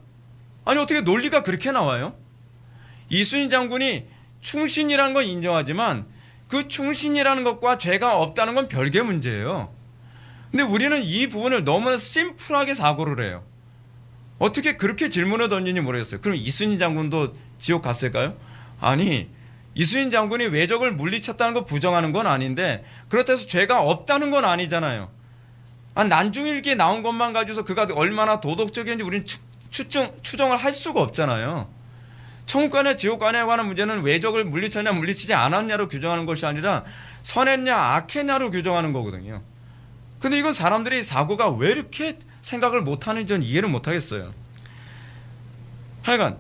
아니 어떻게 논리가 그렇게 나와요? 이순신 장군이 충신이라는 건 인정하지만 그 충신이라는 것과 죄가 없다는 건 별개 문제예요. 근데 우리는 이 부분을 너무 심플하게 사고를 해요. 어떻게 그렇게 질문을 던지는지 모르겠어요. 그럼 이순신 장군도 지옥 갔을까요? 아니, 이순신 장군이 외적을 물리쳤다는 거 부정하는 건 아닌데 그렇다고 해서 죄가 없다는 건 아니잖아요. 난중일기에 나온 것만 가지고서 그가 얼마나 도덕적인지 우리는 추정을 할 수가 없잖아요. 천국 가냐 지옥 가냐에 관한 문제는 외적을 물리쳤냐 물리치지 않았냐로 규정하는 것이 아니라 선했냐 악했냐로 규정하는 거거든요. 근데 이건 사람들이 사고가 왜 이렇게 생각을 못하는지 저는 이해를 못하겠어요. 하여간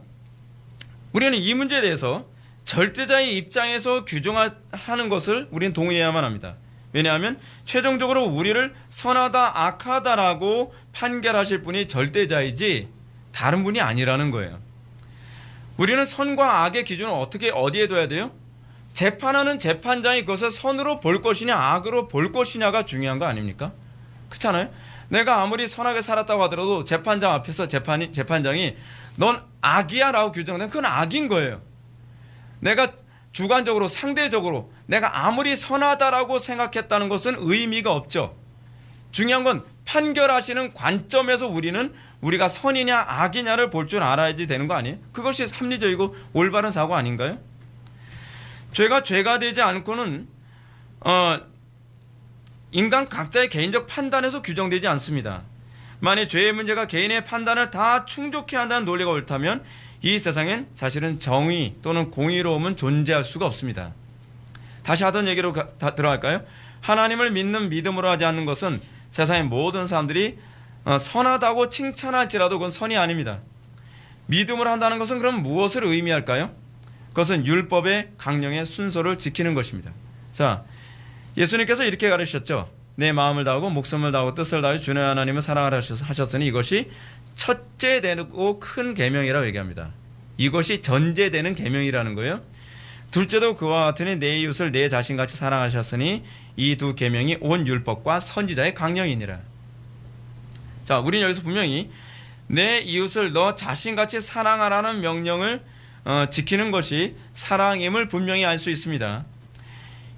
우리는 이 문제에 대해서 절대자의 입장에서 규정하는 것을 우리는 동의해야만 합니다. 왜냐하면 최종적으로 우리를 선하다 악하다라고 판결하실 분이 절대자이지 다른 분이 아니라는 거예요. 우리는 선과 악의 기준을 어디에 둬야 돼요? 재판하는 재판장이 그것을 선으로 볼 것이냐 악으로 볼 것이냐가 중요한 거 아닙니까? 그렇잖아요. 내가 아무리 선하게 살았다고 하더라도 재판장 앞에서 재판장이 넌 악이야 라고 규정되면 그건 악인 거예요. 내가 주관적으로 상대적으로 내가 아무리 선하다라고 생각했다는 것은 의미가 없죠. 중요한 건 판결하시는 관점에서 우리가 선이냐 악이냐를 볼 줄 알아야지 되는 거 아니에요? 그것이 합리적이고 올바른 사고 아닌가요? 죄가 되지 않고는 인간 각자의 개인적 판단에서 규정되지 않습니다. 만약 죄의 문제가 개인의 판단을 다 충족해야 한다는 논리가 옳다면 이 세상엔 사실은 정의 또는 공의로움은 존재할 수가 없습니다. 다시 하던 얘기로 들어갈까요? 하나님을 믿는 믿음으로 하지 않는 것은 세상의 모든 사람들이 선하다고 칭찬할지라도 그건 선이 아닙니다. 믿음으로 한다는 것은 그럼 무엇을 의미할까요? 그것은 율법의 강령의 순서를 지키는 것입니다. 자, 예수님께서 이렇게 가르치셨죠. 내 마음을 다하고 목숨을 다하고 뜻을 다하여 주의 하나님을 사랑하라 하셨으니 이것이 첫째 되고 큰 계명이라고 얘기합니다. 이것이 전제되는 계명이라는 거예요. 둘째도 그와 같으니 내 이웃을 내 자신같이 사랑하셨으니 이 두 계명이 온 율법과 선지자의 강령이니라. 자, 우리는 여기서 분명히 내 이웃을 너 자신같이 사랑하라는 명령을 지키는 것이 사랑임을 분명히 알 수 있습니다.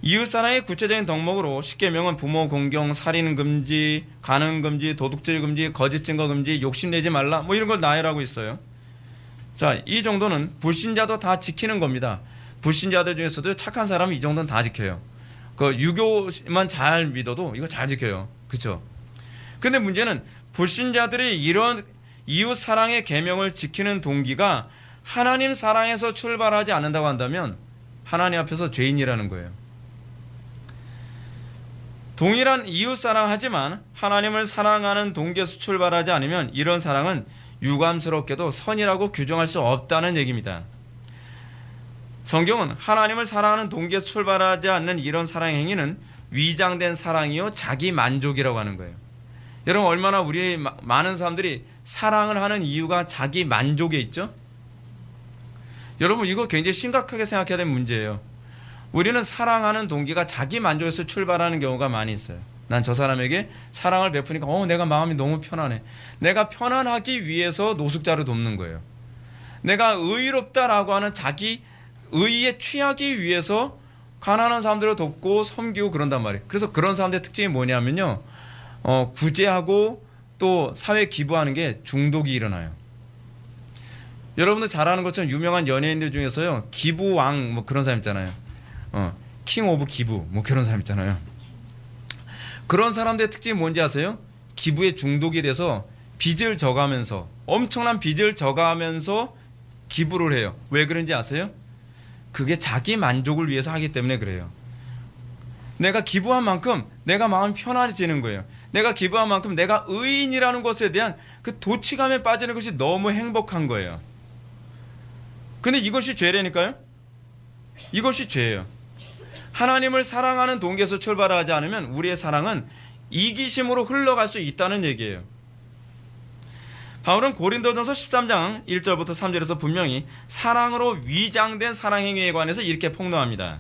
이웃사랑의 구체적인 덕목으로 10계명은 부모 공경, 살인 금지, 간음 금지, 도둑질 금지, 거짓 증거 금지, 욕심내지 말라 뭐 이런 걸 나열하고 있어요. 자, 이 정도는 불신자도 다 지키는 겁니다. 불신자들 중에서도 착한 사람은 이 정도는 다 지켜요. 그 유교만 잘 믿어도 이거 잘 지켜요. 그렇죠? 근데 문제는 불신자들이 이런 이웃 사랑의 계명을 지키는 동기가 하나님 사랑에서 출발하지 않는다고 한다면 하나님 앞에서 죄인이라는 거예요. 동일한 이웃 사랑하지만 하나님을 사랑하는 동기에서 출발하지 않으면 이런 사랑은 유감스럽게도 선이라고 규정할 수 없다는 얘기입니다. 성경은 하나님을 사랑하는 동기에서 출발하지 않는 이런 사랑 행위는 위장된 사랑이요 자기 만족이라고 하는 거예요. 여러분, 얼마나 우리 많은 사람들이 사랑을 하는 이유가 자기 만족에 있죠? 여러분, 이거 굉장히 심각하게 생각해야 되는 문제예요. 우리는 사랑하는 동기가 자기 만족에서 출발하는 경우가 많이 있어요. 난 저 사람에게 사랑을 베푸니까 내가 마음이 너무 편안해. 내가 편안하기 위해서 노숙자를 돕는 거예요. 내가 의롭다라고 하는 자기 의에 취하기 위해서 가난한 사람들을 돕고 섬기고 그런단 말이에요. 그래서 그런 사람들의 특징이 뭐냐면요, 구제하고 또 사회 기부하는 게 중독이 일어나요. 여러분들 잘 아는 것처럼 유명한 연예인들 중에서요, 기부왕 뭐 그런 사람 있잖아요. 킹 오브 기부 뭐 그런 사람 있잖아요. 그런 사람들의 특징이 뭔지 아세요? 기부에 중독이 돼서 빚을 져가면서, 엄청난 빚을 져가면서 기부를 해요. 왜 그런지 아세요? 그게 자기 만족을 위해서 하기 때문에 그래요. 내가 기부한 만큼 내가 마음이 편안해지는 거예요. 내가 기부한 만큼 내가 의인이라는 것에 대한 그 도취감에 빠지는 것이 너무 행복한 거예요. 근데 이것이 죄라니까요. 이것이 죄예요. 하나님을 사랑하는 동기에서 출발하지 않으면 우리의 사랑은 이기심으로 흘러갈 수 있다는 얘기예요. 바울은 고린도전서 13장 1절부터 3절에서 분명히 사랑으로 위장된 사랑 행위에 관해서 이렇게 폭로합니다.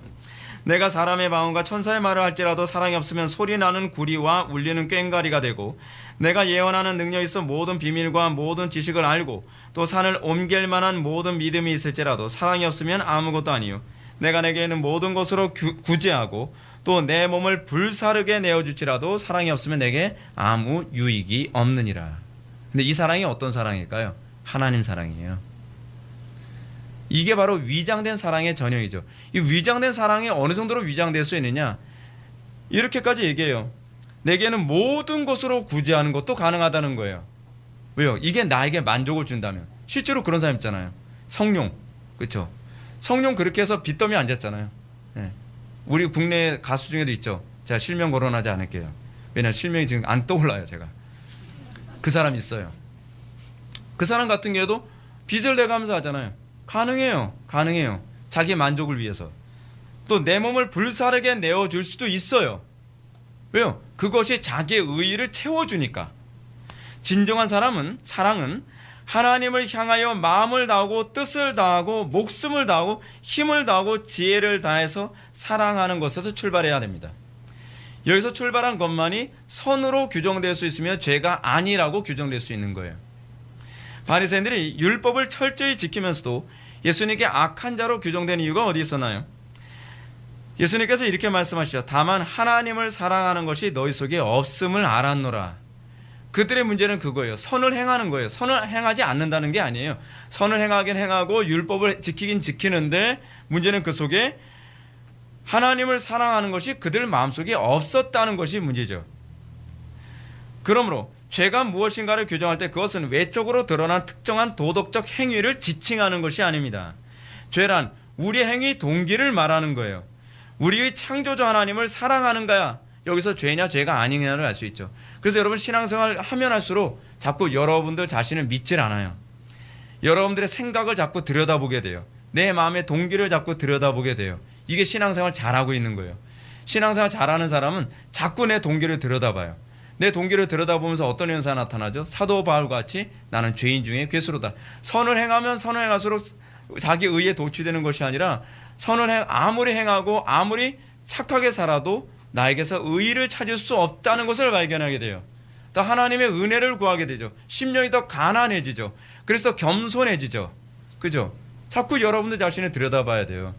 내가 사람의 마음과 천사의 말을 할지라도 사랑이 없으면 소리나는 구리와 울리는 꽹과리가 되고, 내가 예언하는 능력이 있어 모든 비밀과 모든 지식을 알고 또 산을 옮길 만한 모든 믿음이 있을지라도 사랑이 없으면 아무것도 아니요, 내가 내게는 모든 것으로 구제하고 또 내 몸을 불사르게 내어줄지라도 사랑이 없으면 내게 아무 유익이 없느니라. 근데 이 사랑이 어떤 사랑일까요? 하나님 사랑이에요. 이게 바로 위장된 사랑의 전형이죠. 이 위장된 사랑이 어느 정도로 위장될 수 있느냐, 이렇게까지 얘기해요. 내게는 모든 것으로 구제하는 것도 가능하다는 거예요. 왜요? 이게 나에게 만족을 준다면. 실제로 그런 사람 있잖아요. 성룡, 그렇죠? 성룡 그렇게 해서 빚더미 앉았잖아요. 네. 우리 국내 가수 중에도 있죠. 제가 실명 거론하지 않을게요. 왜냐하면 실명이 지금 안 떠올라요. 제가 그 사람 있어요. 그 사람 같은 경우도 빚을 내가면서 하잖아요. 가능해요. 자기 만족을 위해서. 또 내 몸을 불사르게 내어줄 수도 있어요. 왜요? 그것이 자기의 의의를 채워주니까. 진정한 사랑은 하나님을 향하여 마음을 다하고 뜻을 다하고 목숨을 다하고 힘을 다하고 지혜를 다해서 사랑하는 것에서 출발해야 됩니다. 여기서 출발한 것만이 선으로 규정될 수 있으며 죄가 아니라고 규정될 수 있는 거예요. 바리새인들이 율법을 철저히 지키면서도 예수님께 악한 자로 규정된 이유가 어디 있었나요? 예수님께서 이렇게 말씀하시죠. 다만 하나님을 사랑하는 것이 너희 속에 없음을 알았노라. 그들의 문제는 그거예요. 선을 행하는 거예요. 선을 행하지 않는다는 게 아니에요. 선을 행하긴 행하고 율법을 지키긴 지키는데 문제는 그 속에 하나님을 사랑하는 것이 그들 마음속에 없었다는 것이 문제죠. 그러므로 죄가 무엇인가를 규정할 때 그것은 외적으로 드러난 특정한 도덕적 행위를 지칭하는 것이 아닙니다. 죄란 우리 행위 동기를 말하는 거예요. 우리의 창조주 하나님을 사랑하는가야 여기서 죄냐 죄가 아니냐를 알 수 있죠. 그래서 여러분 신앙생활 하면 할수록 자꾸 여러분들 자신을 믿질 않아요. 여러분들의 생각을 자꾸 들여다보게 돼요. 내 마음의 동기를 자꾸 들여다보게 돼요. 이게 신앙생활 잘하고 있는 거예요. 신앙생활 잘하는 사람은 자꾸 내 동기를 들여다봐요. 내 동기를 들여다보면서 어떤 현상이 나타나죠? 사도 바울과 같이 나는 죄인 중에 괴수로다. 선을 행하면 선을 행할수록 자기 의에 도취되는 것이 아니라 선을 아무리 행하고 아무리 착하게 살아도 나에게서 의의를 찾을 수 없다는 것을 발견하게 돼요. 또 하나님의 은혜를 구하게 되죠. 심령이 더 가난해지죠. 그래서 겸손해지죠. 그죠? 자꾸 여러분들 자신을 들여다봐야 돼요.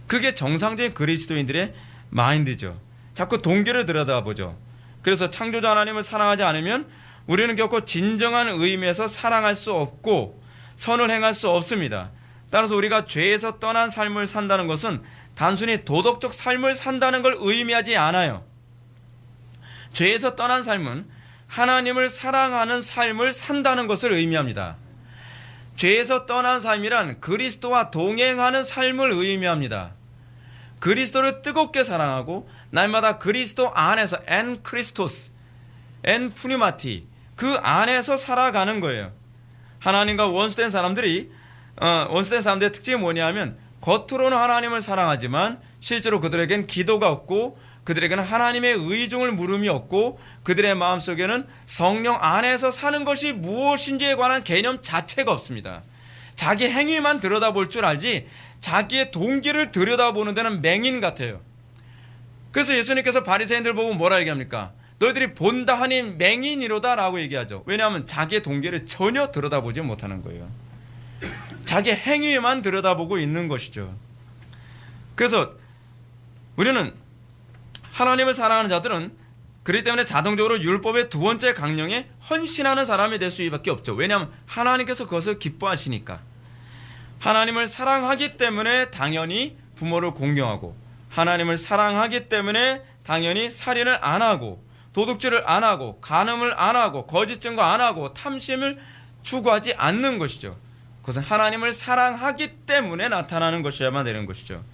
그게 정상적인 그리스도인들의 마인드죠. 자꾸 동기를 들여다보죠. 그래서 창조자 하나님을 사랑하지 않으면 우리는 결코 진정한 의미에서 사랑할 수 없고 선을 행할 수 없습니다. 따라서 우리가 죄에서 떠난 삶을 산다는 것은 단순히 도덕적 삶을 산다는 걸 의미하지 않아요. 죄에서 떠난 삶은 하나님을 사랑하는 삶을 산다는 것을 의미합니다. 죄에서 떠난 삶이란 그리스도와 동행하는 삶을 의미합니다. 그리스도를 뜨겁게 사랑하고 날마다 그리스도 안에서 엔 크리스토스, 엔 푸뉴마티 그 안에서 살아가는 거예요. 하나님과 원수된 사람들의 특징이 뭐냐면 겉으로는 하나님을 사랑하지만 실제로 그들에겐 기도가 없고 그들에게는 하나님의 의중을 물음이 없고 그들의 마음속에는 성령 안에서 사는 것이 무엇인지에 관한 개념 자체가 없습니다. 자기 행위만 들여다볼 줄 알지 자기의 동기를 들여다보는 데는 맹인 같아요. 그래서 예수님께서 바리새인들 보고 뭐라 얘기합니까? 너희들이 본다 하니 맹인이로다 라고 얘기하죠. 왜냐하면 자기의 동기를 전혀 들여다보지 못하는 거예요. 자기 행위에만 들여다보고 있는 것이죠. 그래서 우리는 하나님을 사랑하는 자들은 그렇기 때문에 자동적으로 율법의 두 번째 강령에 헌신하는 사람이 될 수밖에 없죠. 왜냐하면 하나님께서 그것을 기뻐하시니까. 하나님을 사랑하기 때문에 당연히 부모를 공경하고, 하나님을 사랑하기 때문에 당연히 살인을 안 하고, 도둑질을 안 하고, 간음을 안 하고, 거짓 증거 안 하고, 탐심을 추구하지 않는 것이죠. 그것은 하나님을 사랑하기 때문에 나타나는 것이어야만 되는 것이죠.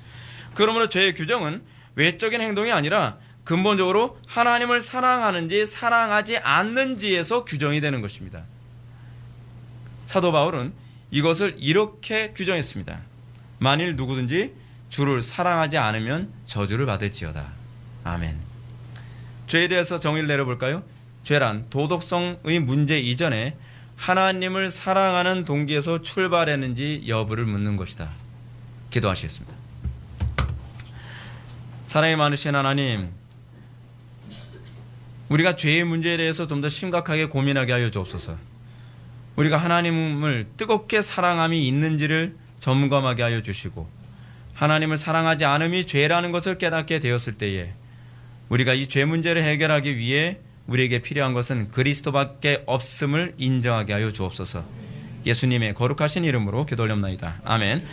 그러므로 죄의 규정은 외적인 행동이 아니라 근본적으로 하나님을 사랑하는지 사랑하지 않는지에서 규정이 되는 것입니다. 사도 바울은 이것을 이렇게 규정했습니다. 만일 누구든지 주를 사랑하지 않으면 저주를 받을지어다. 아멘. 죄에 대해서 정의를 내려볼까요? 죄란 도덕성의 문제 이전에 하나님을 사랑하는 동기에서 출발했는지 여부를 묻는 것이다. 기도하시겠습니다. 사랑이 많으신 하나님, 우리가 죄의 문제에 대해서 좀 더 심각하게 고민하게 하여 주옵소서. 우리가 하나님을 뜨겁게 사랑함이 있는지를 점검하게 하여 주시고, 하나님을 사랑하지 않음이 죄라는 것을 깨닫게 되었을 때에 우리가 이 죄 문제를 해결하기 위해 우리에게 필요한 것은 그리스도밖에 없음을 인정하게 하여 주옵소서. 예수님의 거룩하신 이름으로 기도 올려옵나이다. 아멘.